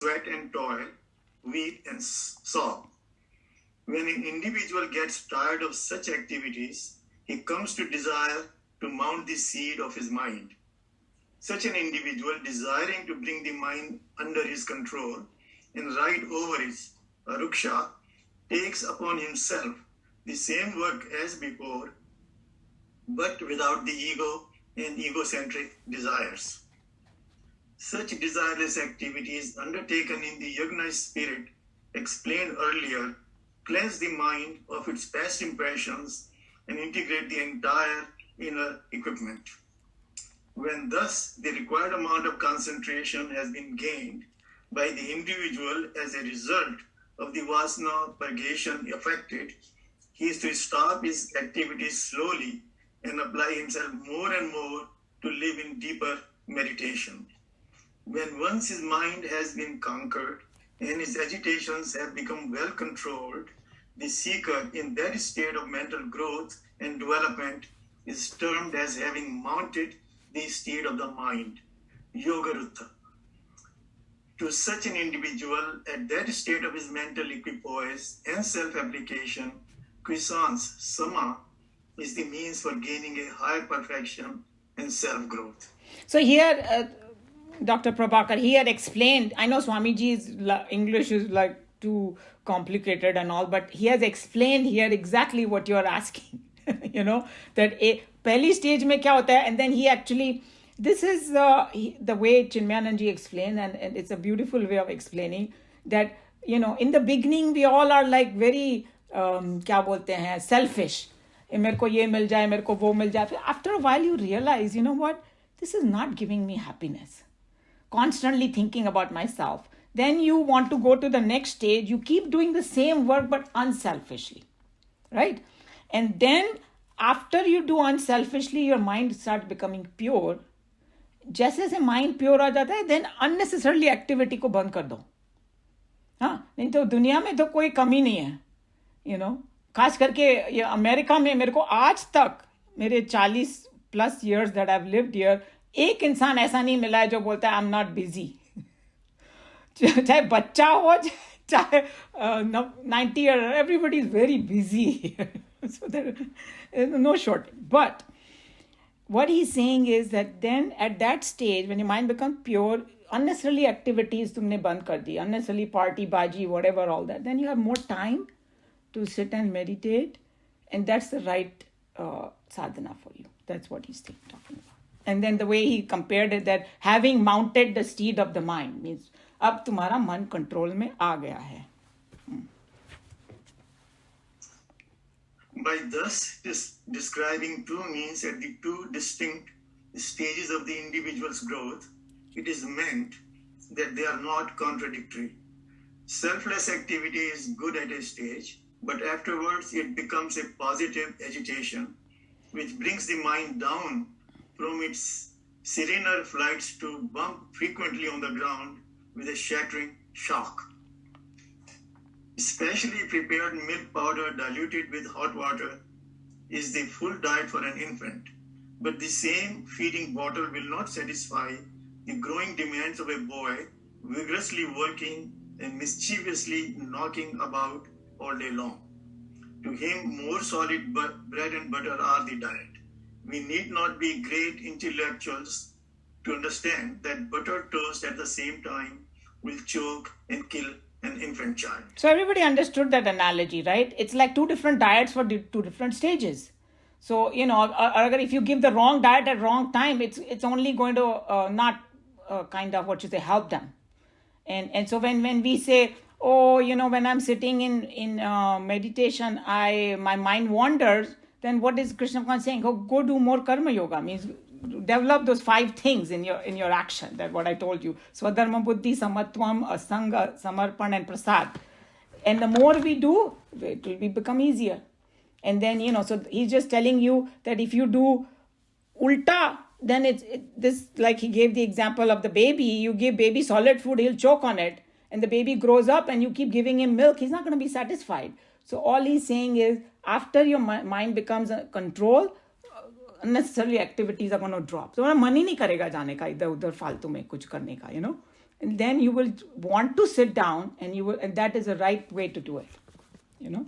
sweat and toil, weep and sob. When an individual gets tired of such activities, he comes to desire to mount the seed of his mind. Such an individual, desiring to bring the mind under his control and ride over its ruksha, takes upon himself the same work as before, but without the ego and egocentric desires. Such desireless activities undertaken in the yagna spirit, explained earlier, cleanse the mind of its past impressions and integrate the entire inner equipment. When thus the required amount of concentration has been gained by the individual as a result of the vasana purgation effected, he is to stop his activities slowly and apply himself more and more to live in deeper meditation. When once his mind has been conquered and his agitations have become well controlled, the seeker in that state of mental growth and development is termed as having mounted the state of the mind, yogaruttha. To such an individual, at that state of his mental equipoise and self-application, quiescence, sama, is the means for gaining a higher perfection and self-growth. So here, Dr. Prabhakar, he had explained, I know Swamiji's English is like too complicated and all, but he has explained here exactly what you're asking. That a pehli stage mein kya hota hai, and then he actually, this is the way Chinmayanand ji explained, and it's a beautiful way of explaining that, in the beginning we all are like very, kya bolte hain, selfish. मेरे को ये मिल जाए, मेरे को वो मिल जाए. After a while you realize, you know what, this is not giving me happiness. Constantly thinking about myself. Then you want to go to the next stage. You keep doing the same work but unselfishly, right? And then after you do unselfishly, your mind starts becoming pure. जैसे से mind pure हो जाता है, then unnecessarily activity को बंद कर दो. हाँ, नहीं तो दुनिया में तो कोई कमी नहीं है, खास करके ये अमेरिका में मेरे को आज तक मेरे 40+ years that I've lived here, एक इंसान ऐसा नहीं मिला है जो बोलता है I'm not busy. चाहे बच्चा हो, चाहे 90 year, everybody is very busy. So there is no shortage. But what he's saying is that then at that stage, when your mind becomes pure, unnecessarily activities तुमने बंद कर दी, unnecessarily party, baji, whatever, all that, then you have more time to sit and meditate, and that's the right sadhana for you. That's what he's talking about. And then the way he compared it, that having mounted the steed of the mind means अब तुम्हारा मन control में आ गया है. By thus describing two means at the two distinct stages of the individual's growth, it is meant that they are not contradictory. Selfless activity is good at a stage, but afterwards it becomes a positive agitation, which brings the mind down from its serener flights to bump frequently on the ground with a shattering shock. Specially prepared milk powder diluted with hot water is the full diet for an infant, but the same feeding bottle will not satisfy the growing demands of a boy vigorously working and mischievously knocking about all day long. To him, more solid bread and butter are the diet. We need not be great intellectuals to understand that buttered toast at the same time will choke and kill an infant child. So everybody understood that analogy, right? It's like two different diets for two different stages. So, if you give the wrong diet at wrong time, it's only going to not help them. And so when we say, when I'm sitting in meditation, my mind wanders, then what is Krishna Bhagavan saying? Go do more karma yoga, means develop those 5 things in your action. That what I told you: swadharma, buddhi, samatvam, asanga, samarpan, and prasad. And the more we do, it will become easier. And then so he's just telling you that if you do ulta, then this, like he gave the example of the baby. You give baby solid food, he'll choke on it, and the baby grows up, and you keep giving him milk, he's not going to be satisfied. So all he's saying is, after your mind becomes a control, unnecessary activities are going to drop. So मन ही नहीं करेगा जाने का इधर उधर फालतू में कुछ करने का, and then you will want to sit down, and that is the right way to do it, you know.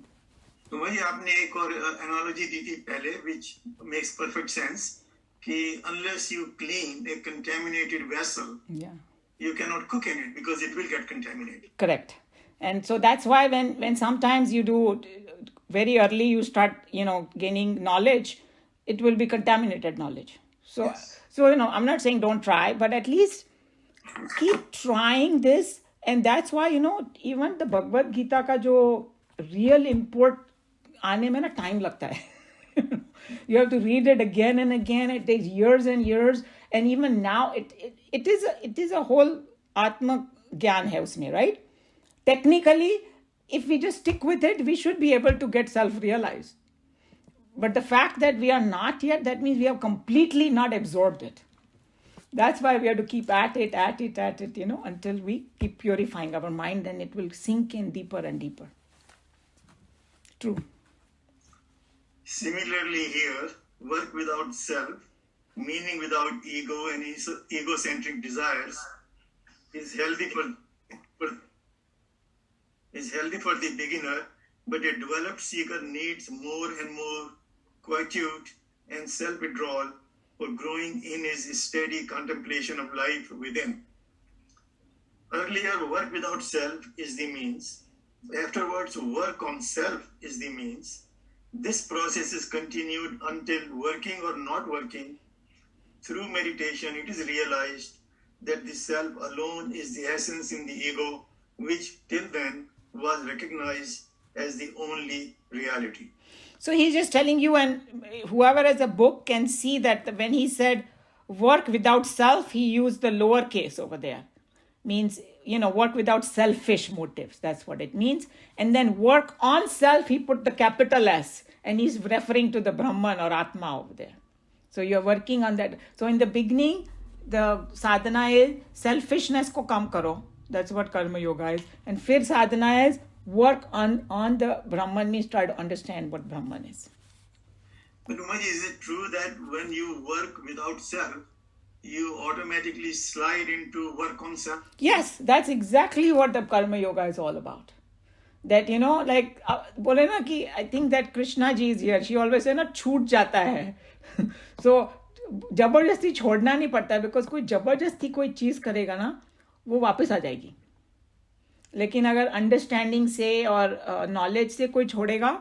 तो वही आपने एक और एनालॉजी दी थी पहले, which makes perfect sense, कि unless you clean a contaminated vessel, Yeah. you cannot cook in it because it will get contaminated. Correct. And so that's why when sometimes you do very early, you start, gaining knowledge, it will be contaminated knowledge. So, Yes. so I'm not saying don't try, but at least keep trying this. And that's why, even the Bhagavad Gita ka jo real import aane mein na time lagta hai. You have to read it again and again. It takes years and years. And even now, it is a whole Atma Gyan hai usme, right? Technically, if we just stick with it, we should be able to get self-realized. But the fact that we are not yet, that means we have completely not absorbed it. That's why we have to keep at it, until we keep purifying our mind, and it will sink in deeper and deeper. True. Similarly here, work without self, meaning without ego and egocentric desires, is healthy for the beginner, but a developed seeker needs more and more quietude and self-withdrawal for growing in his steady contemplation of life within. Earlier, work without self is the means. Afterwards, work on self is the means. This process is continued until, working or not working, through meditation, it is realized that the self alone is the essence in the ego, which till then was recognized as the only reality. So he's just telling you, and whoever has a book can see that when he said work without self, he used the lower case over there. Means, work without selfish motives. That's what it means. And then work on self, he put the capital S, and he's referring to the Brahman or Atma over there. So you're working on that. So in the beginning, the sadhana is selfishness ko kam karo. That's what karma yoga is. And fir sadhana is work on the Brahman, means try to understand what Brahman is. But Umaji, is it true that when you work without self, you automatically slide into work on self? Yes, that's exactly what the karma yoga is all about. That, bole na ki, I think that Krishna ji is here. She always say na, छूट जाता है. So, जबरदस्ती छोड़ना नहीं पड़ता है, because कोई जबरदस्ती कोई चीज करेगा ना, वो वापस आ जाएगी. लेकिन अगर अंडरस्टैंडिंग से और नॉलेज से कोई छोड़ेगा,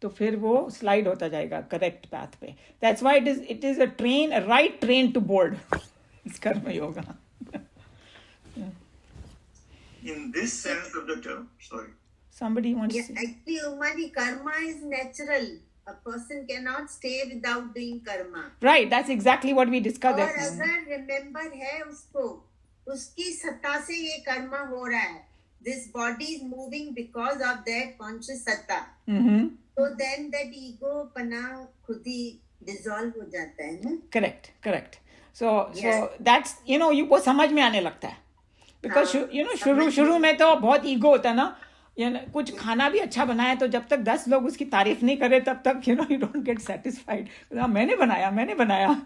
तो फिर वो स्लाइड होता जाएगा करेक्ट पाथ पे. That's why it is a right train to board. इस karma yoga. In this sense of the term, sorry. Somebody wants to say. Actually, Umari, karma is natural. A person cannot stay without doing karma. Right, that's exactly what we discussed. और अगर remember है उसको, उसकी सत्ता से ये कर्मा हो रहा है. This body is moving because of that conscious satta. Mm-hmm. So then that ego pana खुद ही dissolve हो जाता है ना. Correct. So that's, वो समझ में आने लगता है. Because शुरू में तो बहुत ईगो होता है ना. कुछ खाना भी अच्छा बनाया तो जब तक 10 लोग उसकी तारीफ नहीं करे तब तक you don't get satisfied. मैंने बनाया,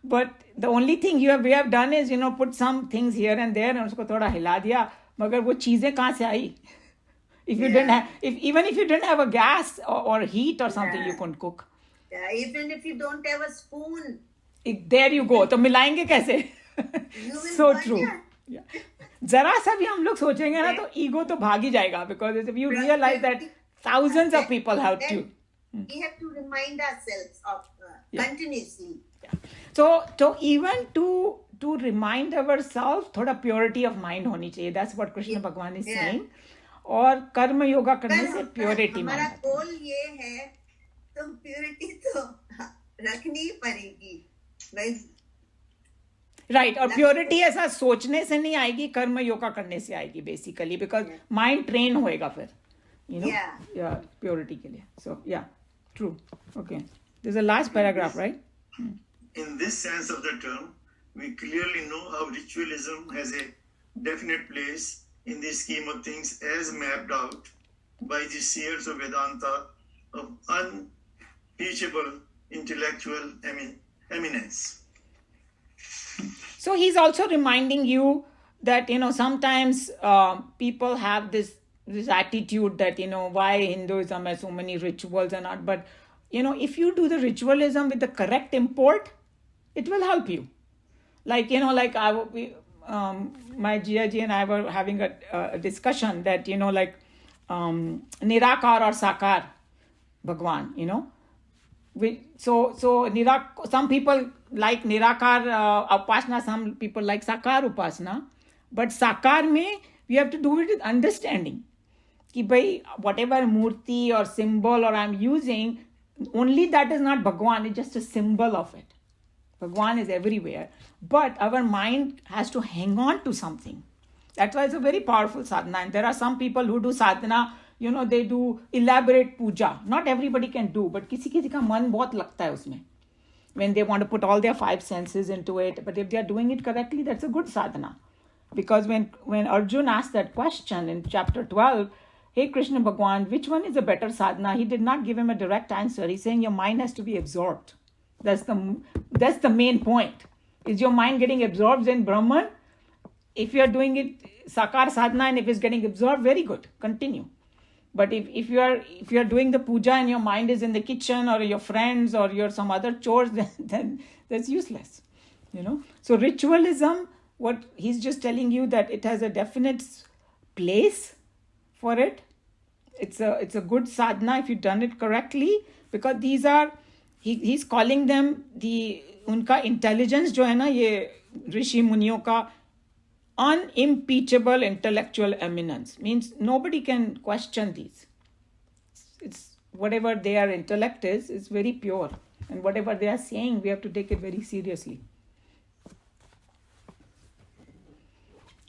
but the only thing we have done is put some things here and there and उसको थोड़ा हिला दिया, मगर वो चीजें कहाँ से आई? Even if you didn't have a gas or heat or something, you couldn't cook. Yeah, even if you don't have a spoon. There you go. तो मिलाएंगे कैसे? So true. Yeah. जरा सा भी हम लोग सोचेंगे ना तो ईगो तो भाग ही जाएगा, because if you realize that thousands of people have to. We have to remind ourselves of continuously. Yeah. So even to remind ourselves, थोड़ा purity of mind होनी चाहिए. That's what Krishna Bhagwan is saying. और कर्म योगा करने से purity mind. हमारा गोल ये है, तो purity तो रखनी ही पड़ेगी. राइट और प्योरिटी ऐसा सोचने से नहीं आएगी, कर्म योगा करने से आएगी बेसिकली, बिकॉज माइंड ट्रेन होएगा फिर प्योरिटी के लिए. सो या true. Okay, this is the last paragraph, right? In this sense of the term, we clearly know how ritualism has a definite place in the scheme of things as mapped out by the seers of Vedanta of unteachable intellectual eminence. So he's also reminding you that, sometimes people have this attitude that, why Hinduism has so many rituals and not. But, if you do the ritualism with the correct import, it will help you. Like, my Jiaji and I were having a discussion that, Nirakar or Sakar Bhagwan, some people like Nirakar Upasana, some people like Sakar Upasana. But Sakar mein, we have to do it with understanding. Ki bhai, whatever murti or symbol or I'm using, only that is not Bhagwan, it's just a symbol of it. Bhagwan is everywhere. But our mind has to hang on to something. That's why it's a very powerful sadhana. And there are some people who do sadhana, they do elaborate puja. Not everybody can do, but kisi ka man bahut lagta hai usme. When they want to put all their 5 senses into it. But if they are doing it correctly, that's a good sadhana. Because when Arjun asked that question in chapter 12, hey Krishna Bhagwan, which one is a better sadhana? He did not give him a direct answer. He's saying your mind has to be absorbed. That's the main point. Is your mind getting absorbed in Brahman? If you're doing it Sakar sadhana and if it's getting absorbed, very good. Continue. But if you're doing the puja and your mind is in the kitchen or your friends or your some other chores, then that's useless. So ritualism, what he's just telling you that it has a definite place for it. It's a good sadhana if you've done it correctly, because these are he's calling them the unka intelligence jo hai na, ye rishi muniyon ka unimpeachable intellectual eminence, means nobody can question these. It's whatever their intellect is very pure, and whatever they are saying, we have to take it very seriously.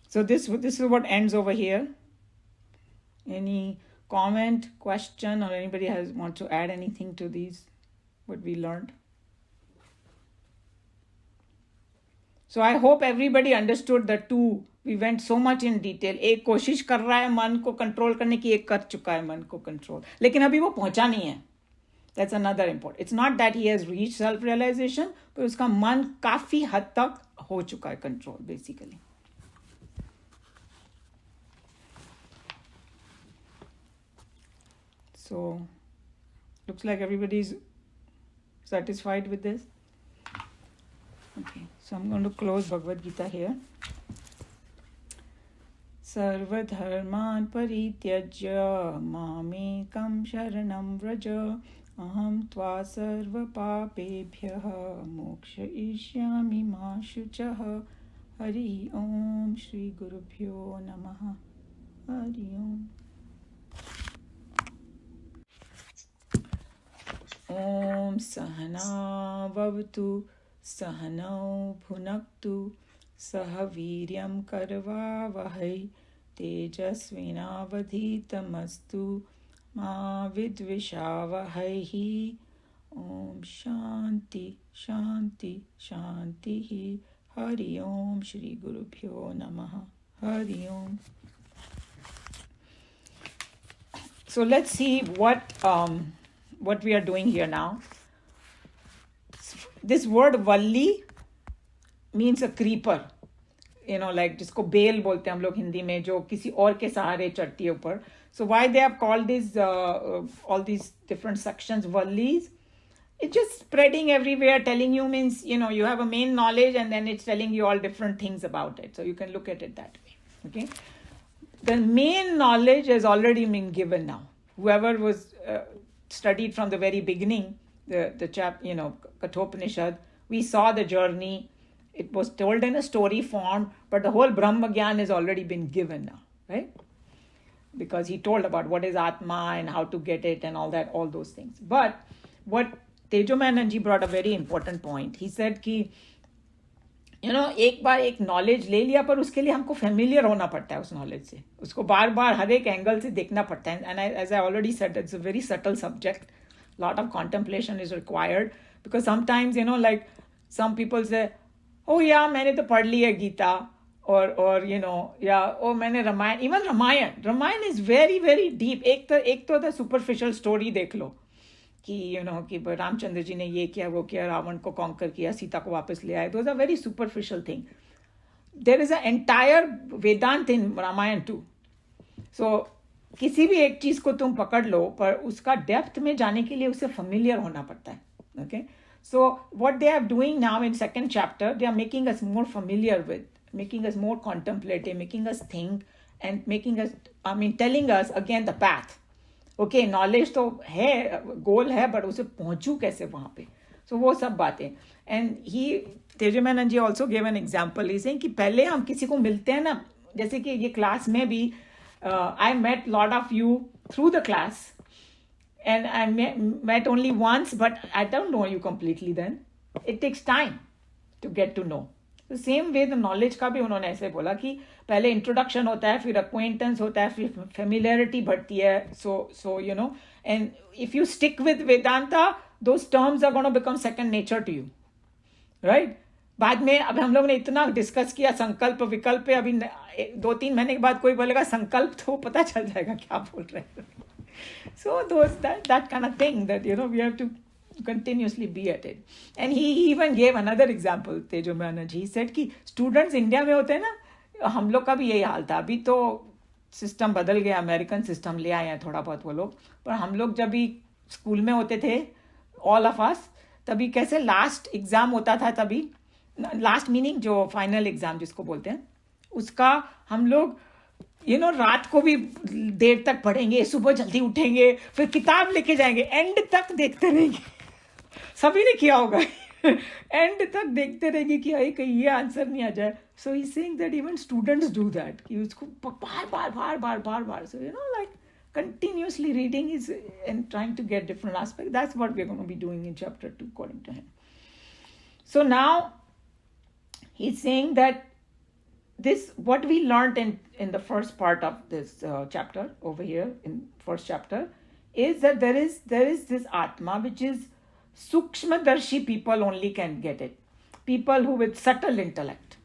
So this is what ends over here. Any comment, question, or anybody want to add anything to these, what we learned? So I hope everybody understood the two. We went so much in detail. एक कोशिश कर रहा है मन को control करने की, एक कर चुका है मन को कंट्रोल, लेकिन अभी वो पहुंचा नहीं है. That's another important. It's not that he has reached self-realization, but उसका मन काफी हद तक हो चुका है control, basically. So, looks like everybody's satisfied with this. Okay, so I'm going to close Bhagavad Gita here. Sarva dharman parityajya mamekam sharanam vraja aham tva sarva papebhyah mokshayishyami ma shuchah. Hari Om Shri Gurubhyo Namaha. Hari Om. Om Sahana Bhavatu Sahanau Bhunaktu Sahaviryam Karvavahai Tejasvinavadhitamastu Ma Vidvishavahai. Om Shanti Shanti Shanti. Hari Om Shri Gurubhyo Namaha. Hari Om. So let's see what we are doing here now. This word valli means a creeper. Like जिसको bell बोलते हैं हम लोग हिंदी में, जो किसी और के सहारे चढ़ती है ऊपर. So why they have called this all these different sections vallis? It's just spreading everywhere, telling you, means you have a main knowledge and then it's telling you all different things about it. So you can look at it that way. Okay, the main knowledge has already been given now. Whoever was studied from the very beginning, the Kathoupanishad, we saw the journey. It was told in a story form, but the whole Brahma Gyan has already been given now, right? Because he told about what is Atma and how to get it and all those things. But what Tejomananji brought a very important point. He said कि एक बार एक knowledge ले लिया, पर उसके लिए हमको familiar होना पड़ता है उस नॉलेज से. उसको बार बार हर एक एंगल से देखना पड़ता है. And as I already said, it's a very subtle subject. Lot of contemplation is required, because sometimes like some people से मैंने तो पढ़ ली है गीता, और मैंने Ramayana, even Ramayana is very very deep. एक तो सुपरफिशियल स्टोरी देख लो कि कि रामचंद्र जी ने ये किया वो किया, रावण को कॉन्कर किया, सीता को वापस ले आए. Those are very superficial thing. there is an entire Vedant in Ramayana too. So किसी भी एक चीज को तुम पकड़ लो, पर उसका डेप्थ में जाने के लिए उसे familiar होना पड़ता है. Okay, so what they are doing now in second chapter, they are making us more familiar with, making us more contemplative, making us think, and making us, telling us again the path. Okay, knowledge तो है, goal है, but उसे पहुंचू कैसे वहां पे. So वो सब बातें. And तेजमेनन ji also gave an example. He's saying कि पहले हम किसी को मिलते हैं ना, जैसे कि ये क्लास में भी I met lot of you through the class, and I met only once, but I don't know you completely then. It takes time to get to know. The same way the knowledge का भी उन्होंने ऐसे बोला कि पहले introduction होता है, फिर acquaintance होता है, फिर familiarity बढ़ती है. So you know, and if you stick with Vedanta, those terms are going to become second nature to you, right? बाद में अब हम लोग ने इतना डिस्कस किया संकल्प विकल्प पे, अभी 2-3 महीने के बाद कोई बोलेगा संकल्प, तो पता चल जाएगा क्या बोल रहे हैं. So that kind of thing that, you know, we have to continuously be at it. And he even gave another example, Tejomeana ji. He said कि students इंडिया में होते हैं ना, हम लोग का भी यही हाल था. अभी तो सिस्टम बदल गया, अमेरिकन सिस्टम ले आए हैं थोड़ा बहुत वो लोग, पर हम लोग जब भी स्कूल में होते थे, all of us, तभी कैसे लास्ट एग्जाम होता था, तभी लास्ट मीनिंग जो फाइनल एग्जाम जिसको बोलते हैं, उसका हम लोग रात को भी देर तक पढ़ेंगे, सुबह जल्दी उठेंगे, फिर किताब लेके जाएंगे, एंड तक देखते रहेंगे. सभी ने किया होगा. एंड तक देखते रहेंगे कि कहीं ये आंसर नहीं आ जाए. So he saying that even students do that, कि उसको बार. So like continuously reading is and trying to get different aspects. That's what we're going to be doing in chapter 2 according to him. So now he's saying that this, what we learned in the first part of this chapter over here in first chapter, is that there is this Atma which is Sukshmadarshi people only can get it. People who with subtle intellect.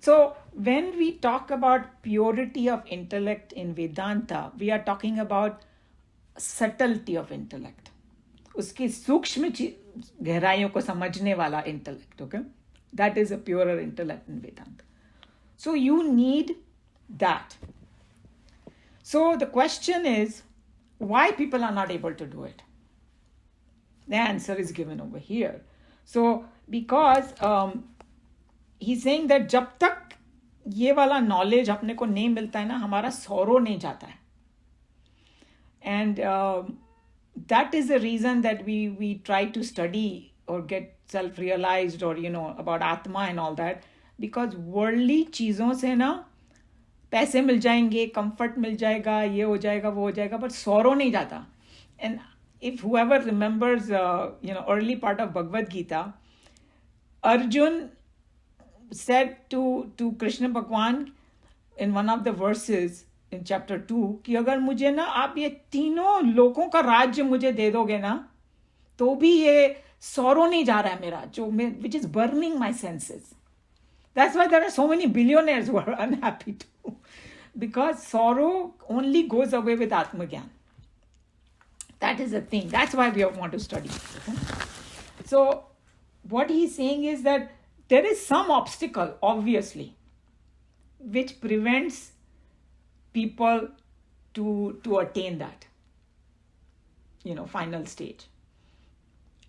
So when we talk about purity of intellect in Vedanta, we are talking about subtlety of intellect. उसकी सूक्ष्म गहराइयों को समझने वाला intellect, okay? That is a purer intellect in Vedanta. So you need that. So the question is, why people are not able to do it? The answer is given over here. So because he's saying that जब तक ये वाला knowledge अपने को नहीं मिलता है ना, हमारा sorrow नहीं जाता है. And that is the reason that we try to study or get self-realized or, about Atma and all that. Because worldly चीज़ों से ना पैसे मिल जाएंगे, comfort मिल जाएगा, ये हो जाएगा, वो हो जाएगा, but sorrow नहीं जाता. And if whoever remembers, early part of Bhagavad Gita, Arjun said to Krishna Bhagwan in one of the verses in chapter 2 कि अगर मुझे ना आप ये तीनों लोगों का राज्य मुझे दे दोगे ना, तो भी ये sorrow नहीं जा रहा है मेरा, which is burning my senses. That's why there are so many billionaires who are unhappy too. Because sorrow only goes away with Atmagyan. That is the thing. That's why we want to study. Okay? So what he's saying is that there is some obstacle, obviously, which prevents people to attain that, final stage.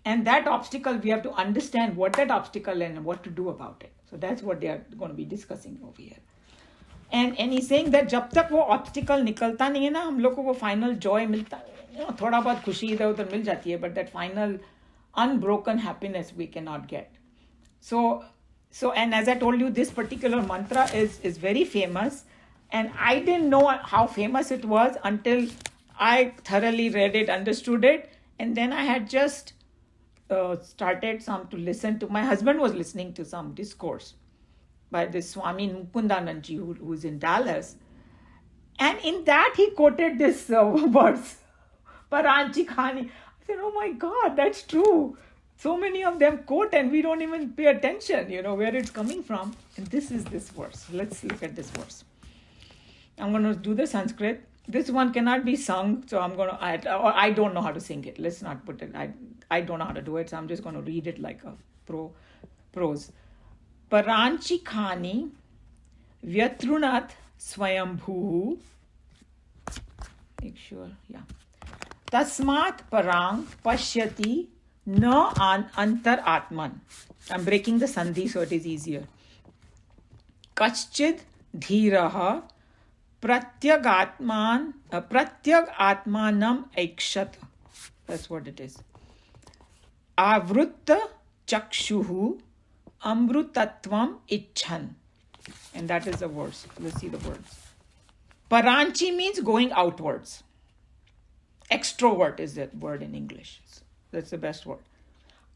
And that obstacle, we have to understand what that obstacle and what to do about it. So that's what they are going to be discussing over here. And he's saying that जब तक वो obstacle निकलता नहीं है ना, हम लोग को वो final joy मिलता, थोड़ा बहुत खुशी इधर उधर मिल जाती है, but that final unbroken happiness we cannot get. So and as I told you, this particular mantra is very famous, and I didn't know how famous it was until I thoroughly read it, understood it, and then I had just started to listen to. My husband was listening to some discourse by this Swami Mukundanandji who's in Dallas, and in that he quoted this verse, Paranchi Khani. I said, oh my God, that's true. So many of them quote and we don't even pay attention, where it's coming from. And this is this verse. Let's look at this verse. I'm going to do the Sanskrit. This one cannot be sung, so I'm going to add, or I don't know how to sing it. Let's not put it, I don't know how to do it, so I'm just going to read it like a prose. Paranchi Khani Vyatrunat Swayambhu. Make sure, yeah. Tasmat parang pashyati na antar atman. I'm breaking the sandhi so it is easier. Kaschid dhiraha pratyag atmanam aikshat. That's what it is. Avrutta chakshuhu amrutatvam icchan. And that is the words. Let's see the words. Paranchi means going outwards. Extrovert is that word in English. That's the best word.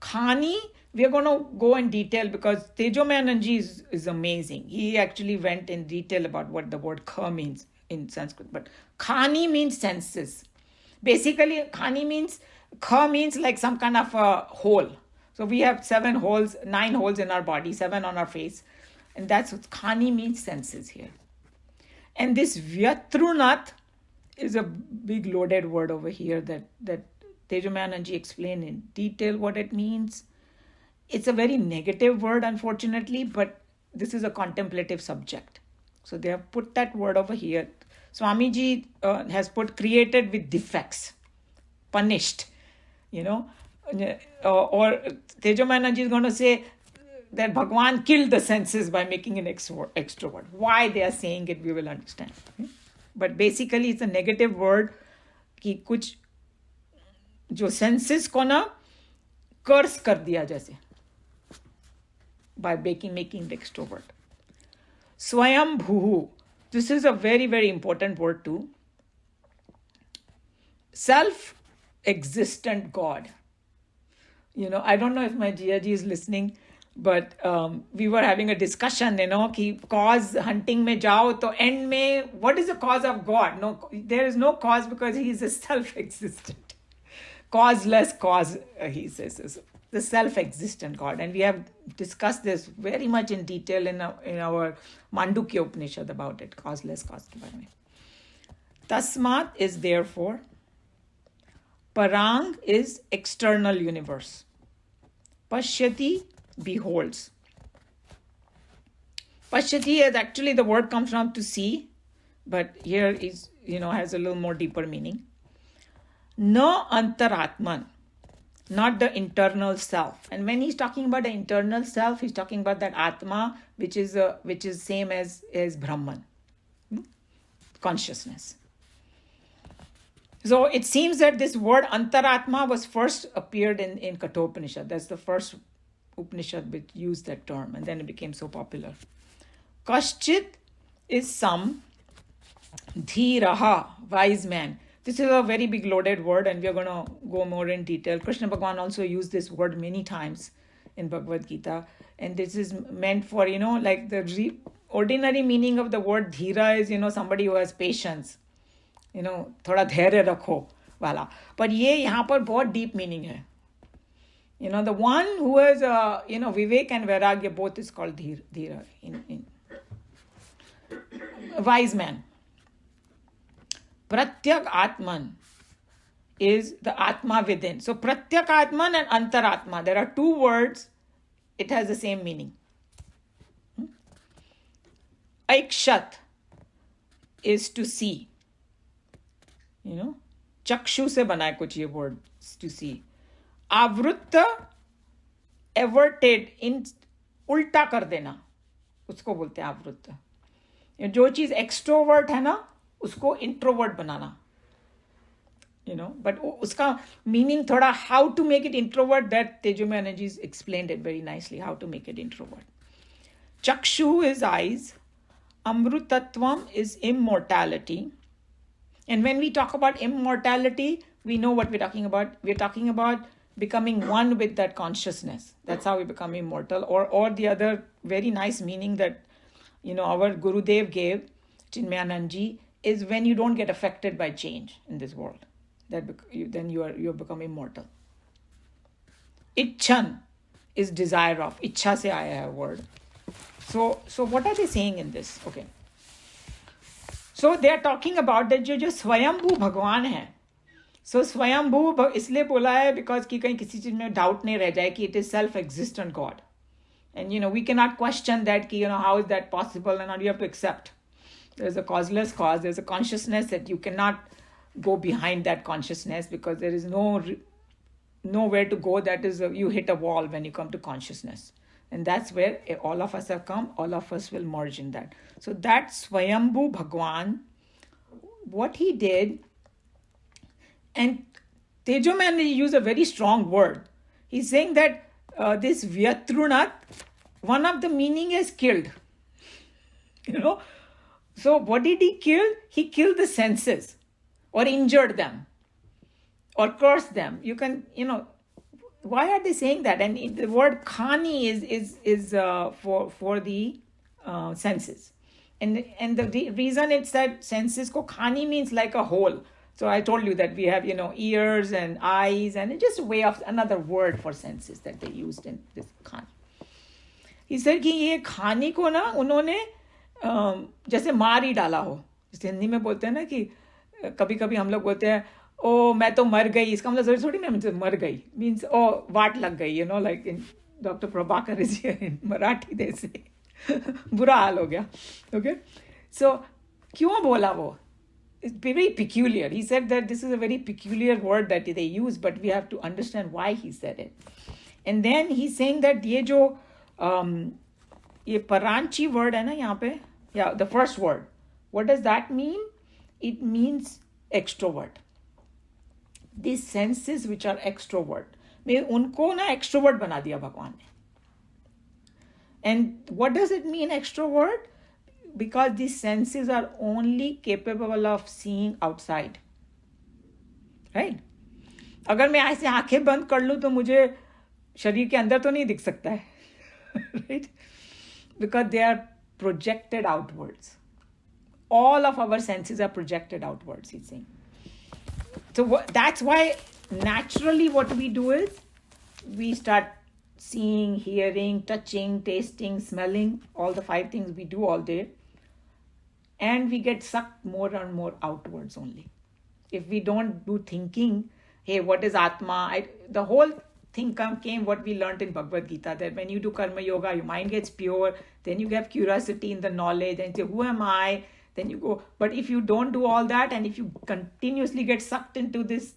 Khani, we are going to go in detail because Tejomananji is amazing. He actually went in detail about what the word kha means in Sanskrit. But khani means senses. Basically, kha means like some kind of a hole. So we have 9 holes in our body, 7 on our face. And that's what khani means, senses here. And this Vyatrunat is a big loaded word over here that Tejomananji explained in detail what it means. It's a very negative word, unfortunately, but this is a contemplative subject. So they have put that word over here. Swamiji has put created with defects, punished, or Tejomananji is going to say that Bhagwan killed the senses by making an extrovert. Why they are saying it, we will understand. But basically, it's a negative word कि कुछ जो senses को ना curse कर दिया जैसे by making the extrovert. Swayambhu. This is a very, very important word too. Self-existent God. I don't know if my Jiaji is listening, but we were having a discussion, कि cause hunting में जाओ तो end में, what is the cause of God? No, there is no cause because he is a self-existent. Causeless cause, he says, the self-existent God. And we have discussed this very much in detail in our Mandukya Upanishad about it, causeless cause के बारे में. Tasmat is therefore. Parang is external universe. Pashyati beholds. Pashyati is actually the word comes from to see, but here is, has a little more deeper meaning. No antaratman, not the internal self. And when he's talking about the internal self, he's talking about that atma, which is same as Brahman, consciousness. So it seems that this word antaratma was first appeared in Kathoupanishad. That's the first Upanishad which used that term, and then it became so popular. Kaschit is some, dhiraha, wise man. This is a very big loaded word, and we are going to go more in detail. Krishna Bhagavan also used this word many times in Bhagavad Gita, and this is meant for, like the ordinary meaning of the word dhira is, somebody who has patience. थोड़ा धैर्य रखो वाला. But ये यहाँ पर बहुत deep meaning है. The one who has, Vivek and Vairagya, both is called Dhira. Wise man. Pratyag Atman is the Atma within. So Pratyag Atman and Antaratma, there are 2 words. It has the same meaning. Aikshat is to see. Chakshu se bana hai kuch ye word to see. Avrutta, averted, in ulta kar dena, usko bolte hain avrutta. जो चीज extrovert है ना, उसको introvert banana. But uska meaning thoda how to make it introvert, that Tejomananji explained it very nicely, how to make it introvert. Chakshu is eyes. Amrutatvam is immortality. And when we talk about immortality, we know what we're talking about. We're talking about becoming one with that consciousness. That's how we become immortal. Or the other very nice meaning that, our Gurudev gave, Chinmayananji, is when you don't get affected by change in this world. Then you become immortal. Icchan is desire of. Ichha se aaya hai word. So what are they saying in this? Okay. So they are talking about that जो स्वयंभू भगवान है. So स्वयंभू इसलिए बोला है because कि कहीं किसी चीज में doubt नहीं रह जाए कि it is self-existent God. And, we cannot question that, how is that possible? And now you have to accept. There's a causeless cause. There's a consciousness that you cannot go behind that consciousness, because there is nowhere to go. That is, you hit a wall when you come to consciousness. And that's where all of us have come. All of us will merge in that. So that Swayambhu Bhagwan, what he did, and Tejo Man used a very strong word. He's saying that this Vyatrunat, one of the meaning is killed. So what did he kill? He killed the senses, or injured them, or cursed them. You can, why are they saying that? And the word khani is for the senses. And the reason it's that senses ko khani means like a hole. So I told you that we have, ears and eyes, and it's just a way of another word for senses that they used in this khani. He said कि ये खाने को ना उन्होंने जैसे मार ही डाला हो. जैसे हिंदी में बोलते हैं ना कि कभी कभी हम लोग बोलते हैं ओ मैं तो मर गई, इसका मतलब थोड़ी ना मर गई, मीन्स ओ वाट लग गई, like in Dr. Prabhakar is here in Marathi they say बुरा हाल हो गया. Okay, so क्यों बोला वो? It's very peculiar. He said that this is a very peculiar word that they use, but we have to understand why he said it. And then he's saying that ये जो ये Paranchi word है ना यहाँ पे, yeah, the first word, what does that mean? It means extrovert. These senses which are extrovert, मैं उनको ना extrovert बना दिया भगवान ने. And what does it mean extrovert? Because these senses are only capable of seeing outside. Right? अगर मैं ऐसे आंखें बंद कर लूँ तो मुझे शरीर के अंदर तो नहीं दिख सकता है. Right? Because they are projected outwards. All of our senses are projected outwards, he's saying. So that's why naturally what we do is we start seeing, hearing, touching, tasting, smelling, all the 5 things we do all day. And we get sucked more and more outwards only. If we don't do thinking, hey, what is Atma? The whole thing came what we learned in Bhagavad Gita, that when you do karma yoga, your mind gets pure, then you have curiosity in the knowledge, and you say, who am I? Then you go. But if you don't do all that, and if you continuously get sucked into this,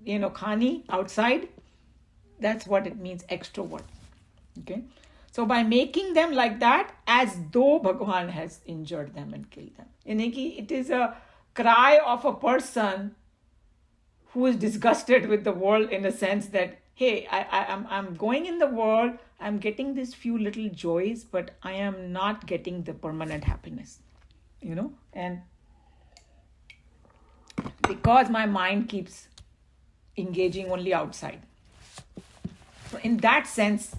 khani outside, that's what it means, extrovert. Okay? So by making them like that, as though Bhagavan has injured them and killed them. It is a cry of a person who is disgusted with the world, in a sense that, hey, I'm going in the world, I'm getting these few little joys, but I am not getting the permanent happiness. And because my mind keeps engaging only outside. So in that sense,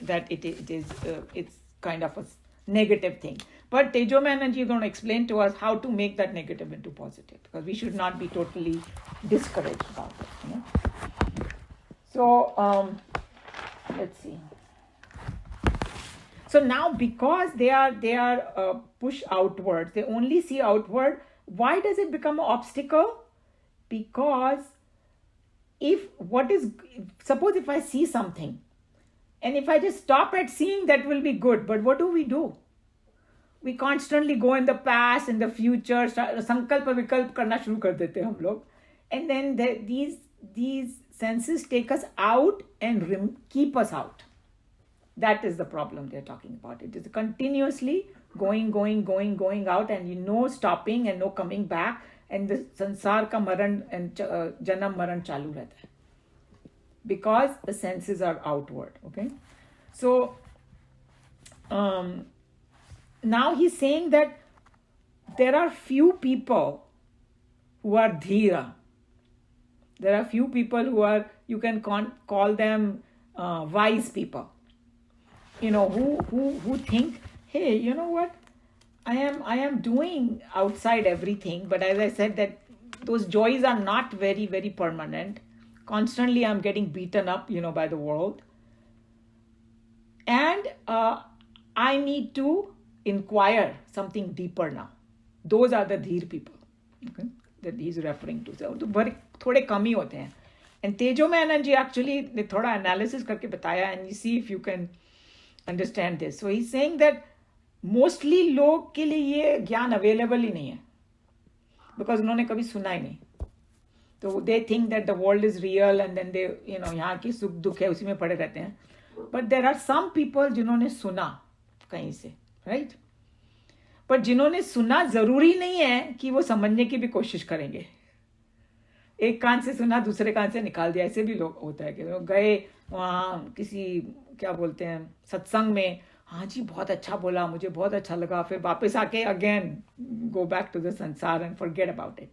that it's kind of a negative thing. But Tejo Mananji is going to explain to us how to make that negative into positive, because we should not be totally discouraged about it. So let's see. So now, because they are pushed outwards, they only see outward. Why does it become an obstacle? Because suppose if I see something, and if I just stop at seeing, that will be good. But what do? We constantly go in the past, in the future, sankalp vikalp karna shuru kar dete hum log. And then these senses take us out and keep us out. That is the problem they're talking about. It is continuously going out, and no stopping and no coming back. And the sansar ka maran and janam maran chalu rehta hai. Because the senses are outward. Okay? So now he's saying that there are few people who are dhira. There are few people who are, you can call them wise people. Who think, hey, you know what? I am doing outside everything, but as I said, that those joys are not very, very permanent. Constantly I'm getting beaten up, by the world. And I need to inquire something deeper now. Those are the dheer people, okay, that he's referring to. So थोड़े कम ही होते हैं. And Tejo Menon ji actually ने थोड़ा analysis करके बताया, and you see if you can understand this. So he's saying that mostly लोग के लिए ये ज्ञान available ही नहीं है, because उन्होंने कभी सुना ही नहीं. So they think that the world is real and then they, यहाँ की सुख दुख है उसी में पड़े रहते हैं. But there are some people जिन्होंने सुना कहीं से, right? पर जिन्होंने सुना जरूरी नहीं है कि वो समझने की भी कोशिश करेंगे. एक कान से सुना दूसरे कान से निकाल दिया, ऐसे भी लोग होता है कि वो गए वहाँ किसी क्या बोलते हैं सत्संग में, हाँ जी बहुत अच्छा बोला, मुझे बहुत अच्छा लगा, फिर वापस आके again go back to the samsara and forget about it.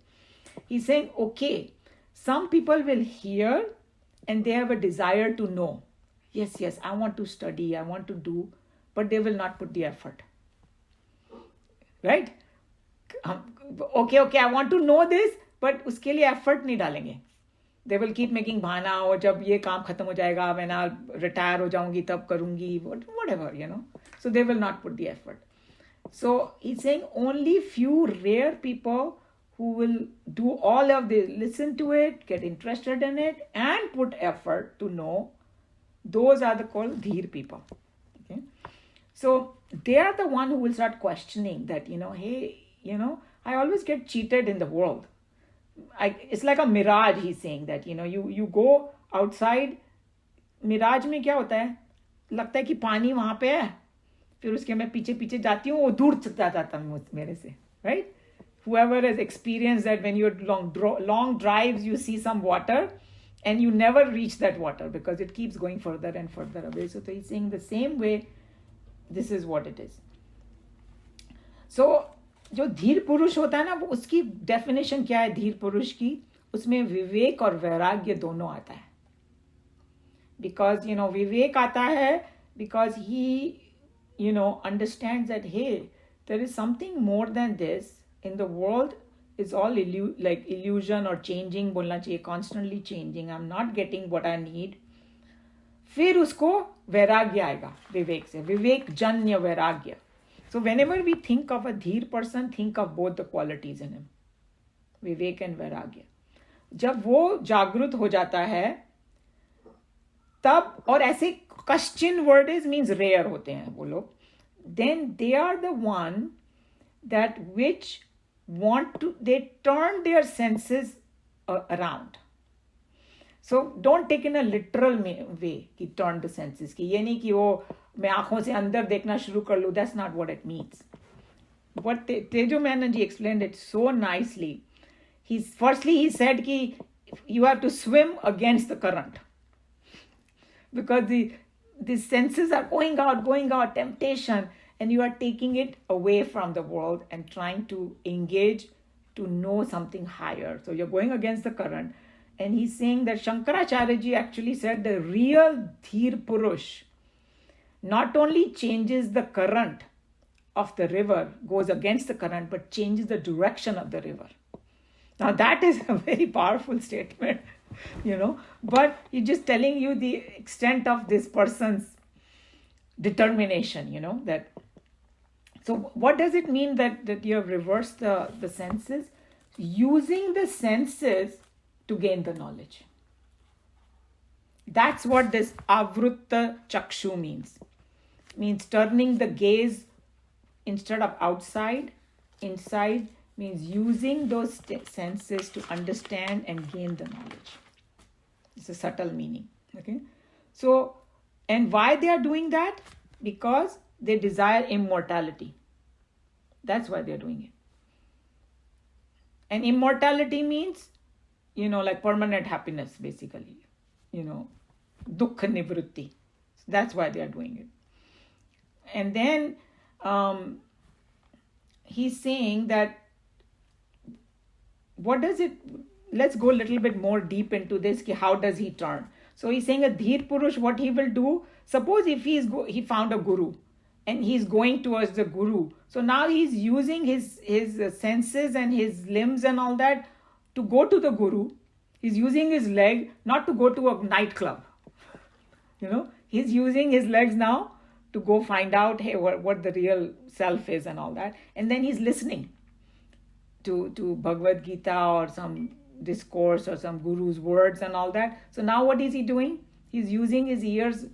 He is saying okay, some people will hear and they have a desire to know, yes, I want to study, I want to do, but they will not put the effort, right? Okay, I want to know this, but उसके लिए effort नहीं डालेंगे. They will keep making बहाना, और जब ये काम खत्म हो जाएगा, मैं ना retire हो जाऊंगी तब करूंगी, whatever, So they will not put the effort. So he's saying only few rare people who will do all of this, listen to it, get interested in it, and put effort to know. Those are the called dheer people. Okay, so they are the one who will start questioning that, hey, I always get cheated in the world. It's like a mirage. He's saying that, you go outside, mirage में क्या होता है, लगता है कि पानी वहाँ पे है, फिर उसके मैं पीछे पीछे जाती हूँ, वो दूर चला जाता है मेरे से, right? Whoever has experienced that, when you're long drives, you see some water, and you never reach that water because it keeps going further and further away. So he's saying the same way, this is what it is. So जो धीर पुरुष होता है ना, वो उसकी definition क्या है धीर पुरुष की, उसमें विवेक और वैराग्य दोनों आता है. Because विवेक आता है because he understands that, hey, there is something more than this in the world. Is all illusion or changing बोलना चाहिए, constantly changing. I'm not getting what I need. फिर उसको वैराग्य आएगा विवेक से, विवेक जन्य वैराग्य. So whenever we think of a dheer person, think of both the qualities in him, Vivek and वैराग्य. जब वो जागृत हो जाता है तब, और ऐसे कश्चिन वर्ड इज मीन्स रेयर होते हैं वो लोग, then they are the one that which they turn their senses around. So don't take in a literal way कि turn the senses, कि ये नहीं कि वो मैं आंखों से अंदर देखना शुरू कर लूँ. That's not what it means. What Tejo Manaji explained it so nicely. Firstly he said कि you have to swim against the current, because the senses are going out, temptation, and you are taking it away from the world and trying to engage to know something higher. So you're going against the current. And he's saying that Shankaracharya ji actually said the real Dheer Purush not only changes the current of the river, goes against the current, but changes the direction of the river. Now that is a very powerful statement, but he's just telling you the extent of this person's determination, that. So what does it mean that you have reversed the senses? Using the senses to gain the knowledge. That's what this avrutta chakshu means. Means turning the gaze instead of outside, inside, means using those senses to understand and gain the knowledge. It's a subtle meaning. Okay. So, and why they are doing that? Because they desire immortality. That's why they're doing it. And immortality means, like permanent happiness, basically. Dukkha nivritti. That's why they are doing it. And then he's saying that, what does it, let's go a little bit more deep into this, how does he turn? So he's saying a Dheer Purush, what he will do, suppose if he found a guru, and he's going towards the guru. So now he's using his senses and his limbs and all that to go to the guru. He's using his leg not to go to a nightclub. He's using his legs now to go find out, hey, what the real self is and all that. And then he's listening to Bhagavad Gita or some discourse or some guru's words and all that. So now what is he doing? He's using his ears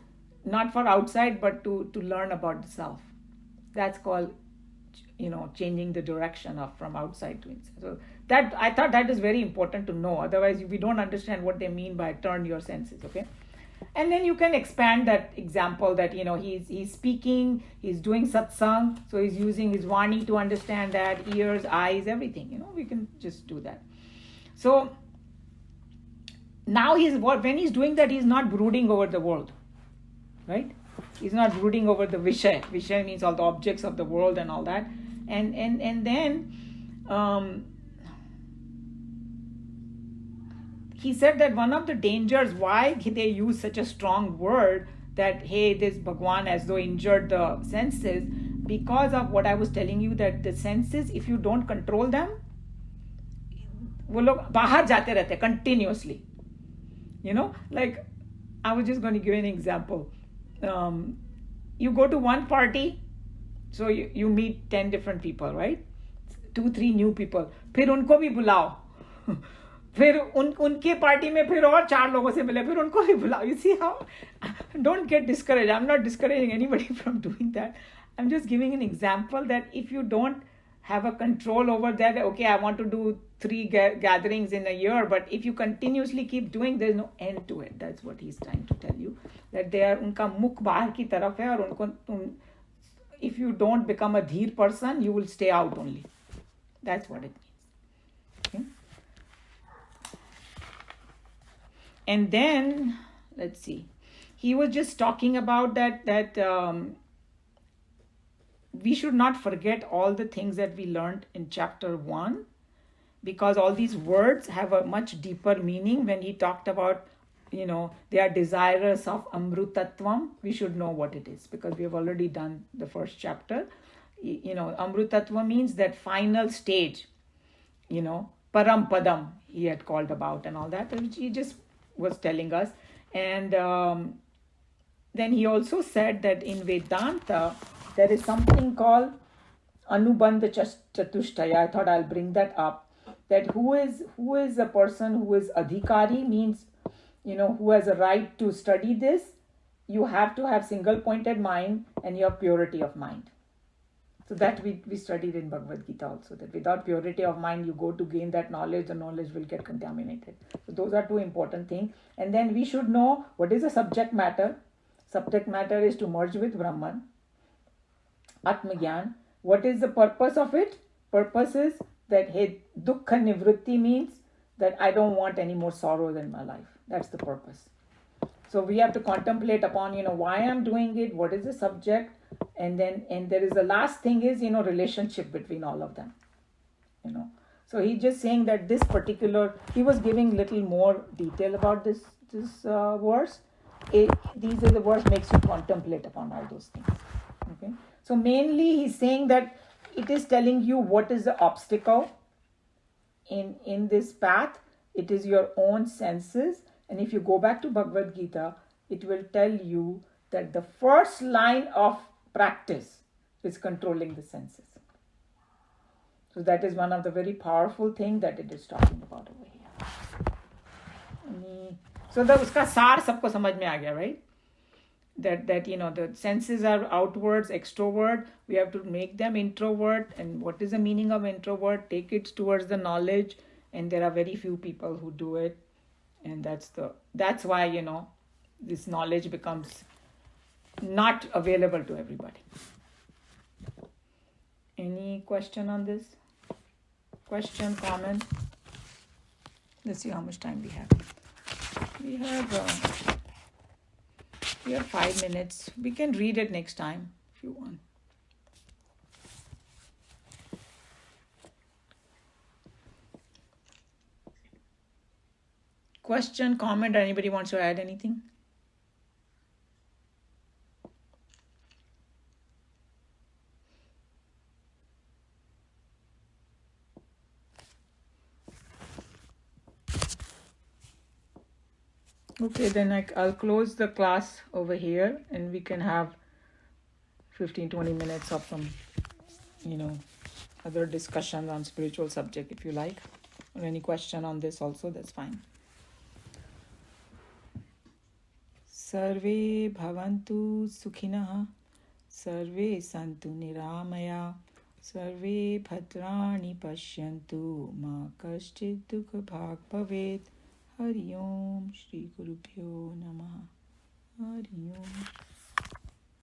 not for outside, but to learn about the self. That's called, changing the direction of from outside to inside. So that, I thought that is very important to know. Otherwise, we don't understand what they mean by turn your senses. Okay. And then you can expand that example that, he's speaking, he's doing satsang, so he's using his vani to understand that, ears, eyes, everything. We can just do that. So now when he's doing that, he's not brooding over the world, right? He's not brooding over the Vishay. Vishay means all the objects of the world and all that. And then he said that one of the dangers why they use such a strong word that, hey, this Bhagwan as though injured the senses, because of what I was telling you, that the senses, if you don't control them, वो लोग बाहर जाते रहते continuously. Like, I was just going to give an example. You go to one party, so you meet 10 different people, right? 2-3 new people. फिर उनको भी बुलाओ. फिर उनके पार्टी में फिर और 4 लोगों से मिले, फिर उनको भी बुलाओ. You see how? Don't get discouraged. I'm not discouraging anybody from doing that. I'm just giving an example that if you don't have a control over that, okay, I want to do 3 gatherings in a year, but if you continuously keep doing, there's no end to it. That's what he's trying to tell you, that they are, उनका मुख बाहर की तरफ है, और उनको if you don't become a dheer person, you will stay out only. That's what it means. Okay? And then, let's see, he was just talking about that we should not forget all the things that we learned in chapter 1, because all these words have a much deeper meaning. When he talked about, they are desirous of amrutatvam, we should know what it is, because we have already done the first chapter. Amrutatva means that final stage, param padam, he had called about and all that, which he just was telling us. And then he also said that in Vedanta, there is something called Anubandha Chatushtaya. I thought I'll bring that up. That who is a person who is adhikari, means, who has a right to study this. You have to have single pointed mind and you have purity of mind. So that we studied in Bhagavad Gita also, that without purity of mind, you go to gain that knowledge, the knowledge will get contaminated. So those are 2 important things. And then we should know what is the subject matter. Subject matter is to merge with Brahman. Atmagyan. What is the purpose of it? Purpose is that, hey, dukkha nivritti means that I don't want any more sorrows in my life. That's the purpose. So we have to contemplate upon, why I'm doing it, what is the subject, and there is the last thing is, relationship between all of them. So he's just saying that this particular, he was giving little more detail about this verse. These are the verse makes you contemplate upon all those things. Okay. So mainly he's saying that it is telling you what is the obstacle in this path. It is your own senses. And if you go back to Bhagavad Gita, it will tell you that the first line of practice is controlling the senses. So that is one of the very powerful things that it is talking about over here. So uska saar sabko samajh mein aa gaya, right? That the senses are outwards, extrovert. We have to make them introvert. And what is the meaning of introvert? Take it towards the knowledge. And there are very few people who do it. And that's why, this knowledge becomes not available to everybody. Any question on this? Question, comment? Let's see how much time we have. We have 5 minutes. We can read it next time if you want. Question, comment, anybody wants to add anything? Okay, then I'll close the class over here and we can have 15-20 minutes of some, other discussions on spiritual subject if you like. Or any question on this also, that's fine. सर्वे भवन्तु सुखिनः, सर्वे सन्तु निरामया, सर्वे भद्राणि पश्यन्तु, मा कश्चित् दुःखभाग् भवेत्. हरि ओम. श्री गुरुभ्यो नमः.